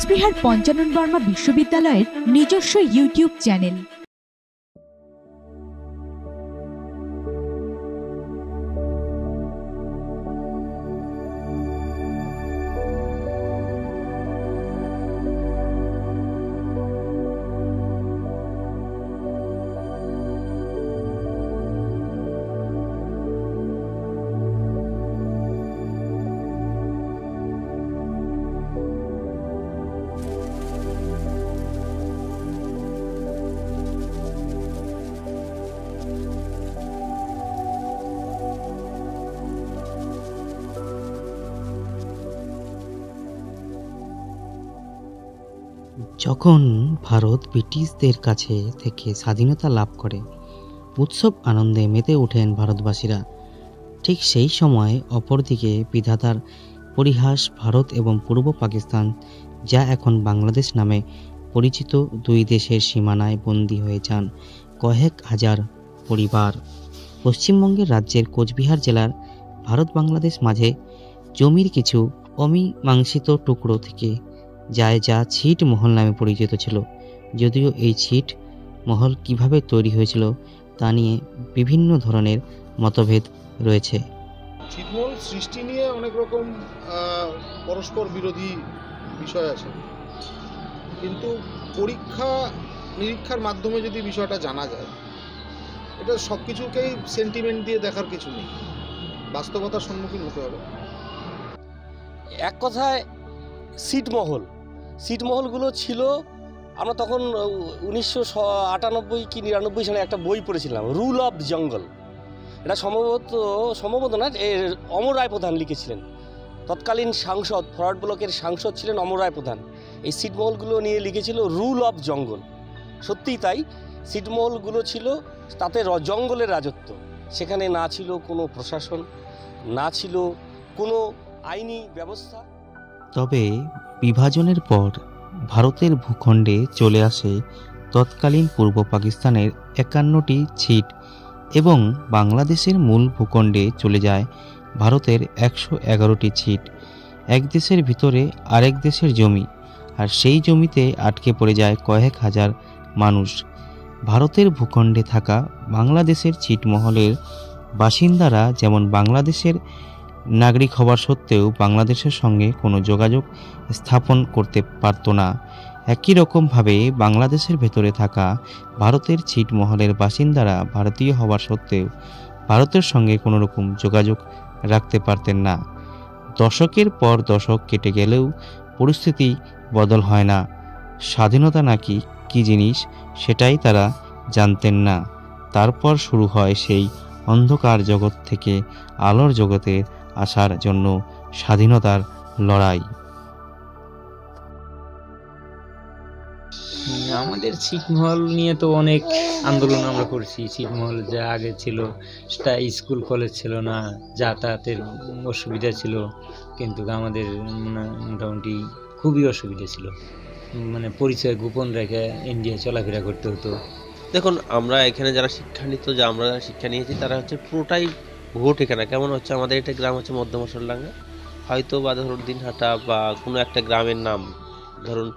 কোচবিহার পঞ্চানন বর্মা বিশ্ববিদ্যালয়ের নিজস্ব YouTube channel. যখন ভারত ব্রিটিশদের কাছে থেকে স্বাধীনতা লাভ করে উৎসব আনন্দে মেতে ওঠেন ভারতবাসীরা, ঠিক সেই সময় অপরদিকে বিধাতার পরিহাস ভারত এবং পূর্ব পাকিস্তান, যা এখন বাংলাদেশ নামে পরিচিত, দুই দেশের সীমানায় বন্দী হয়ে যান কয়েক হাজার পরিবার। পশ্চিমবঙ্গের রাজ্যের কোচবিহার জেলার ভারত বাংলাদেশ মাঝে জমির কিছু অমীমাংসিত টুকরো থেকে যায়, যা ছিট মহল নামে পরিচিত ছিল। যদিও এই ছিট মহল কিভাবে তৈরি হয়েছিল তা নিয়ে বিভিন্ন ধরনের মতভেদ রয়েছে। ছিটমহল সৃষ্টি নিয়ে অনেক রকম পরস্পর বিরোধী বিষয় আছে, কিন্তু পরীক্ষা নিরীক্ষার মাধ্যমে যদি বিষয়টা জানা যায়, এটা সব কিছুকেই সেন্টিমেন্ট দিয়ে দেখার কিছু নেই, বাস্তবতার সম্মুখীন হতে হবে। এক কথায় ছিটমহলগুলো ছিল, আমরা তখন 1998 কি 99 সালে একটা বই পড়েছিলাম, রুল অফ জঙ্গল। এটা সম্ভবত না, অমর রায় প্রধান লিখেছিলেন। তৎকালীন সাংসদ, ফরওয়ার্ড ব্লকের সাংসদ ছিলেন অমর রায় প্রধান। এই ছিটমহলগুলো নিয়ে লিখেছিল রুল অফ জঙ্গল। সত্যিই তাই, ছিটমহলগুলো ছিল তাতে জঙ্গলের রাজত্ব। সেখানে না ছিল কোনো প্রশাসন, না ছিল কোনো আইনি ব্যবস্থা। তবে বিভাজনের পর ভারতের ভূখণ্ডে চলে আসে তৎকালীন পূর্ব পাকিস্তানের 51টি ছিট এবং বাংলাদেশের মূল ভূখণ্ডে চলে যায় ভারতের 111টি ছিট। এক দেশের ভিতরে আরেক দেশের জমি, আর সেই জমিতে আটকে পড়ে যায় কয়েক হাজার মানুষ। ভারতের ভূখণ্ডে থাকা বাংলাদেশের ছিটমহলের বাসিন্দারা যেমন বাংলাদেশের নাগরিক হওয়ার সত্ত্বেও বাংলাদেশের সঙ্গে কোনো যোগাযোগ স্থাপন করতে পারত না। একই রকমভাবে বাংলাদেশের ভেতরে থাকা ভারতের ছিটমহলের বাসিন্দারা ভারতীয় হওয়ার সত্ত্বেও ভারতের সঙ্গে কোনো রকম যোগাযোগ রাখতে পারতেন না। দশকের পর দশক কেটে গেলেও পরিস্থিতি বদল হয় না। স্বাধীনতা নাকি কী জিনিস সেটাই তারা জানতেন না। তারপর শুরু হয় সেই অন্ধকার জগৎ থেকে আলোর জগতে আসার জন্য স্বাধীনতার লড়াই। আমাদের ছিটমহল নিয়ে তো অনেক আন্দোলন আমরা করছি। ছিটমহল যা আগে ছিল সেটা স্কুল কলেজ ছিল না, যাতায়াতের অসুবিধা ছিল, কিন্তু আমাদের মোটামুটি খুবই অসুবিধা ছিল। মানে পরিচয় গোপন রেখে ইন্ডিয়া চলাফেরা করতে হতো। দেখুন, আমরা এখানে যারা শিক্ষা নিত, আমরা শিক্ষা নিয়েছি, তারা হচ্ছে পুরোটাই ভুয়ো ঠিকানা। কেমন হচ্ছে, আমাদের এটা গ্রাম হচ্ছে মধ্য মশলডাঙ্গা, হয়তো বা ধরুন দিনহাটা বা কোনো একটা গ্রামের নাম, ধরুন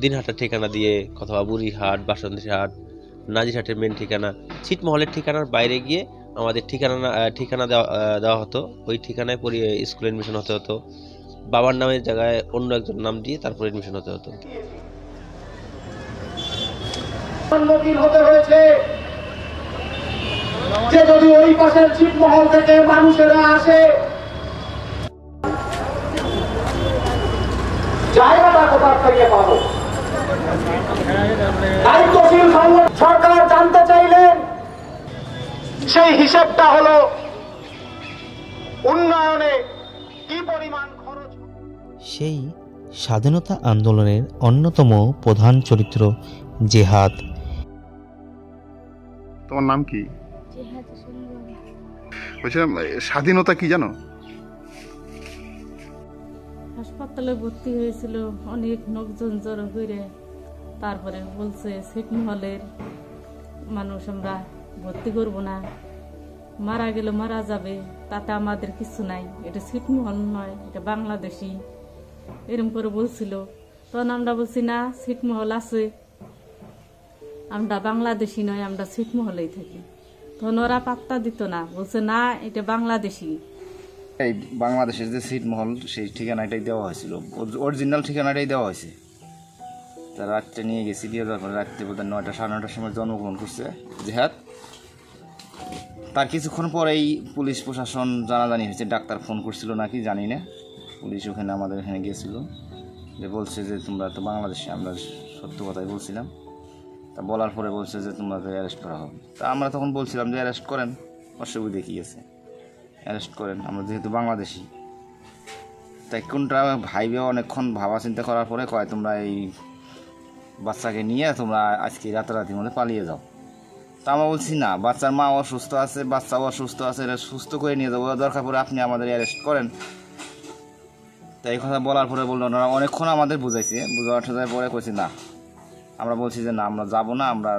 দিনহাটার ঠিকানা দিয়ে, অথবা বুড়িহাট, বাসন্তীহাট, নাজিরহাটের মেন ঠিকানা, ছিটমহলের ঠিকানার বাইরে গিয়ে আমাদের ঠিকানা দেওয়া হতো। ওই ঠিকানায় স্কুল এডমিশন হতে হতো, বাবার নামের জায়গায় অন্য একজন নাম দিয়ে তারপর এডমিশন হতে হতো। যে যদি ওই পাশের ছিটমহল থেকে মানুষেরা আসে, জায়গাটা কোথা থেকে পাবো? দায়িত্বশীল সরকার জানতে চাইলেন, সেই হিসেবটা হলো উন্নয়নে কি পরিমাণ খরচ। সেই স্বাধীনতা আন্দোলনের অন্যতম প্রধান চরিত্র জেহাদ। তোমার নাম কি? বলছিলাম, স্বাধীনতা কি জানো? হাসপাতালে ভর্তি হয়েছিল, অনেক লোকজন জড়ো করে, তারপরে বলছে ছিটমহলের মানুষ আমরা ভর্তি করব না, মারা গেলে মারা যাবে, তাতে আমাদের কিছু নাই, এটা ছিটমহল নয়, এটা বাংলাদেশি। এরকম করে বলছিল। তখন আমরা বলছি না, ছিটমহল আছে, আমরা বাংলাদেশি নয়, আমরা ছিটমহলেই থাকি। তখন ওরা পাত্তা দিত না, বলছে না এটা বাংলাদেশি। এই বাংলাদেশের যে ছিটমহল সেই ঠিকানাটাই দেওয়া হয়েছিল, অরিজিনাল ঠিকানাটাই দেওয়া হয়েছে। তা রাত্রে নিয়ে গেছি, দিয়ে যাওয়ার পরে রাত্রে বোধহয় 9টা সাড়ে 9টার সময় জন্মগ্রহণ করছে জেহাদ। তার কিছুক্ষণ পরেই পুলিশ প্রশাসন জানাজানি হয়েছে, ডাক্তার ফোন করছিল নাকি জানি না, পুলিশ ওখানে আমাদের এখানে গিয়েছিল, যে বলছে যে তোমরা তো বাংলাদেশে। আমরা সত্য কথাই বলছিলাম। তা বলার পরে বলছে যে তোমাদের অ্যারেস্ট করা হবে। তা আমরা তখন বলছিলাম যে অ্যারেস্ট করেন, অসুবিধা কী আছে, অ্যারেস্ট করেন, আমরা যেহেতু বাংলাদেশি। তাই কোনটা ভাইবে অনেকক্ষণ ভাবা চিন্তা করার পরে কয় তোমরা এই বাচ্চাকে নিয়ে তোমরা আজকে রাতারাতির মধ্যে পালিয়ে যাও। তা আমরা বলছি না, বাচ্চার মা অসুস্থ আছে, বাচ্চাও অসুস্থ আছে, এটা সুস্থ করে নিয়ে যাবো, দরকার পড়ে আপনি আমাদের অ্যারেস্ট করেন। তাই এই কথা বলার পরে বললো ওনারা অনেকক্ষণ আমাদের বুঝাইছে, বোঝার পরে কইছি না, আমরা বলছি যে না আমরা যাবো না, আমরা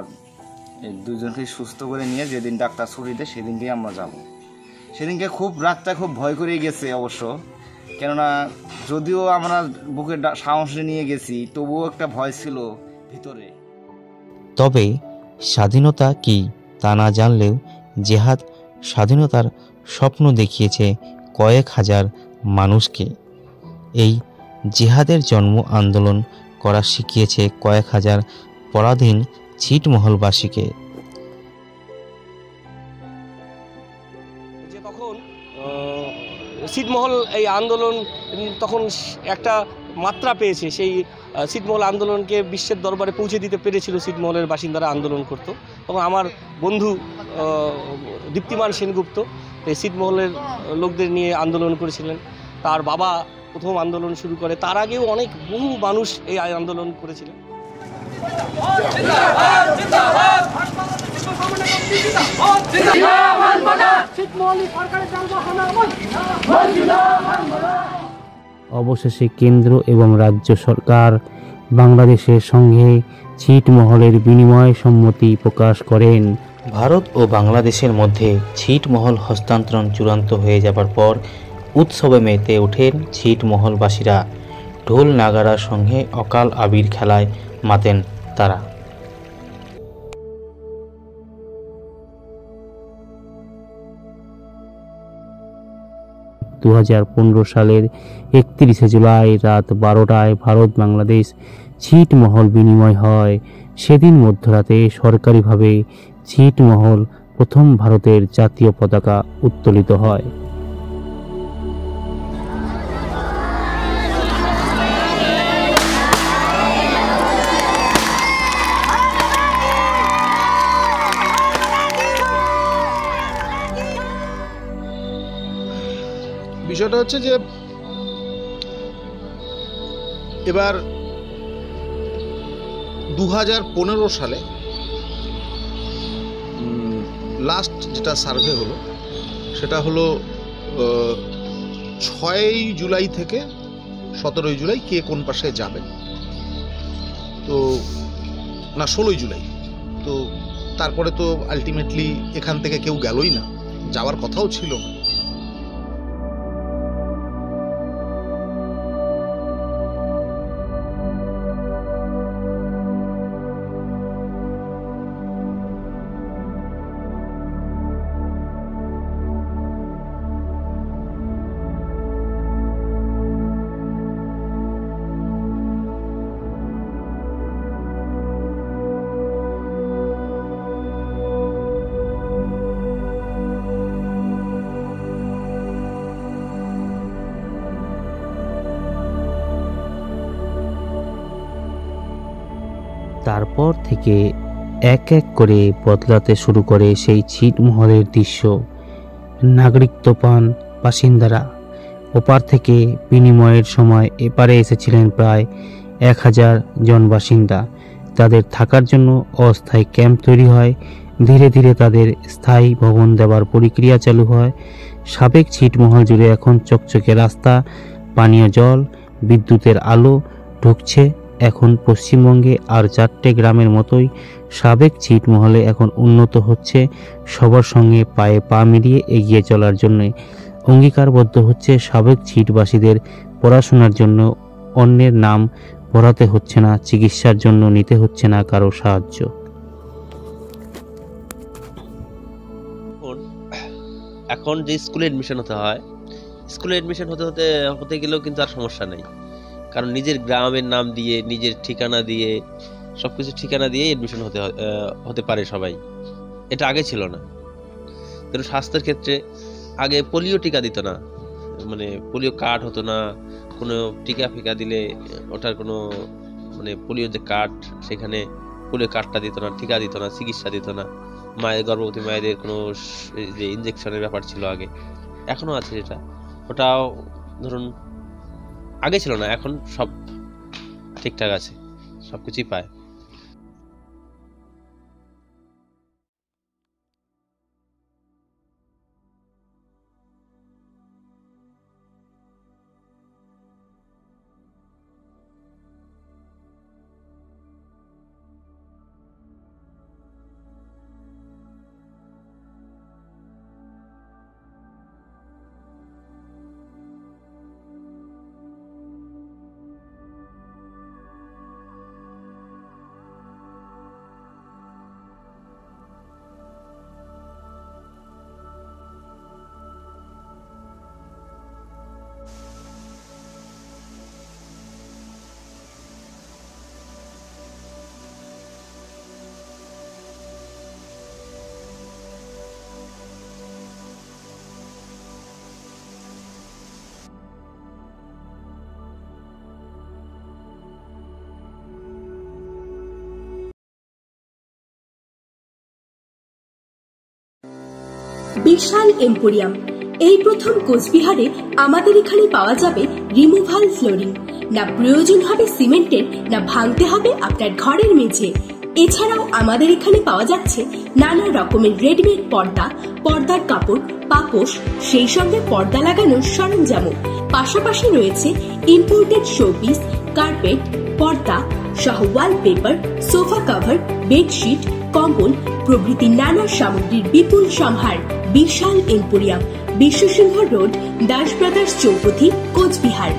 এই দুজনকে সুস্থ করে নিয়ে যেদিন ডাক্তার ছুটি দেয় সেদিনকেই আমরা যাব। সেদিনকে খুব রাতটা খুব ভয় করে গেছে অবশ্য, কেননা যদিও আমরা বুকের সাহস নিয়ে গেছি তবুও একটা ভয় ছিল ভিতরে। তবে স্বাধীনতা কি তা না জানলেও জেহাদ স্বাধীনতার স্বপ্ন দেখিয়েছে কয়েক হাজার মানুষকে। এই জেহাদের জন্ম আন্দোলন করা শিখিয়েছে কয়েক হাজার পরাধীন ছিটমহলবাসীকে। যে তখন ছিটমহল এই আন্দোলন তখন একটা মাত্রা পেয়েছে, সেই ছিটমহল আন্দোলনকে বিশ্বের দরবারে পৌঁছে দিতে পেরেছিল ছিটমহলের বাসিন্দারা আন্দোলন করত। তখন আমার বন্ধু দীপ্তিমান সেনগুপ্ত এই ছিটমহলের লোকদের নিয়ে আন্দোলন করেছিলেন। তার বাবা প্রথম আন্দোলন শুরু করে, তার আগেও অনেক বহু মানুষ এই আন্দোলন করেছিলেন। অবশেষে কেন্দ্র এবং রাজ্য সরকার বাংলাদেশের সঙ্গে ছিটমহলের বিনিময় সম্মতি প্রকাশ করেন। ভারত ও বাংলাদেশের মধ্যে ছিটমহল হস্তান্তরণ চূড়ান্ত হয়ে যাবার পর উৎসবে মেতে ওঠেন ছিটমহলবাসীরা। ঢোল নাগারার সঙ্গে অকাল আবির খেলায় মাতেন তারা। 2015 সালের 31 জুলাই রাত 12টায় ভারত বাংলাদেশ ছিটমহল বিনিময় হয়। সেদিন মধ্যরাতে সরকারিভাবে ছিটমহল প্রথম ভারতের জাতীয় পতাকা উত্তোলিত হয়। বিষয়টা হচ্ছে যে এবার 2015 সালে লাস্ট যেটা সার্ভে হলো সেটা হলো 6 জুলাই থেকে 17 জুলাই কে কোন পাশে যাবে, তো না 16 জুলাই। তো তারপরে তো আলটিমেটলি এখান থেকে কেউ গেলই না, যাওয়ার কথাও ছিল না। তারপর থেকে এক এক করে বদলাতে শুরু করে সেই ছিটমহলের দৃশ্য। নাগরিকত্ব পান বাসিন্দারা। ওপার থেকে বিনিময়ের সময় এপারে এসেছিলেন প্রায় 1000 জন বাসিন্দা। তাদের থাকার জন্য অস্থায়ী ক্যাম্প তৈরি হয়। ধীরে ধীরে তাদের স্থায়ী ভবন দেওয়ার প্রক্রিয়া চালু হয়। সাবেক ছিটমহল জুড়ে এখন চকচকে রাস্তা, পানীয় জল, বিদ্যুতের আলো ঢুকছে। এখন পশ্চিমবঙ্গে আর 4টে গ্রামের মতোই সাবেক ছিটমহলে এখন উন্নত হচ্ছে। সবার সঙ্গে পায়ে পা মিলিয়ে এগিয়ে চলার জন্য অঙ্গীকারবদ্ধ হচ্ছে সাবেক ছিটবাসীদের পড়াশোনার জন্য অন্যের নাম পড়াতে হচ্ছে না, চিকিৎসার জন্য নিতে হচ্ছে না কারো সাহায্য। এখন যে স্কুলে এডমিশন হতে হয়, স্কুলে এডমিশন হতে গেলেও কিন্তু আর সমস্যা নেই, কারণ নিজের গ্রামের নাম দিয়ে, নিজের ঠিকানা দিয়ে, সবকিছু ঠিকানা দিয়ে এডমিশন হতে পারে সবাই। এটা আগে ছিল না। কিন্তু স্বাস্থ্যের ক্ষেত্রে আগে পোলিও টিকা দিত না, মানে পোলিও কার্ড হতো না, কোনো টিকা ফিকা দিলে ওটার কোনো মানে পোলিও যে কার্ড, সেখানে পোলিও কার্ডটা দিত না, টিকা দিত না, চিকিৎসা দিত না। গর্ভবতী মায়েদের কোনো যে ইনজেকশনের ব্যাপার ছিল আগে, এখনও আছে যেটা, ওটাও ধরুন আগে ছিল না, এখন সব ঠিকঠাক আছে, সব কিছুই পায়। বিশাল এম্পোরিয়াম, এই প্রথম কোচবিহারে আমাদের এখানে পাওয়া যাবে রিমুভাল ফ্লোরিং। না প্রয়োজন হবে সিমেন্টের, না ভাঙতে হবে আপনার ঘরের মেঝে। এছাড়াও আমাদের এখানে পাওয়া যাচ্ছে নানা রকমের রেডিমেড পর্দা, পর্দার কাপড়, পাপোশ, সেই সঙ্গে পর্দা লাগানোর সরঞ্জামও। পাশাপাশি রয়েছে ইম্পোর্টেড শোপিস, কার্পেট, পর্দা সহ ওয়ালপেপার, সোফা কভার, বেডশিট, কম্বল প্রভৃতি নানা সামগ্রীর বিপুল সম্ভার। বিশাল emporium, Biswa Singha road, Das brothers চৌপথি, কোচবিহার।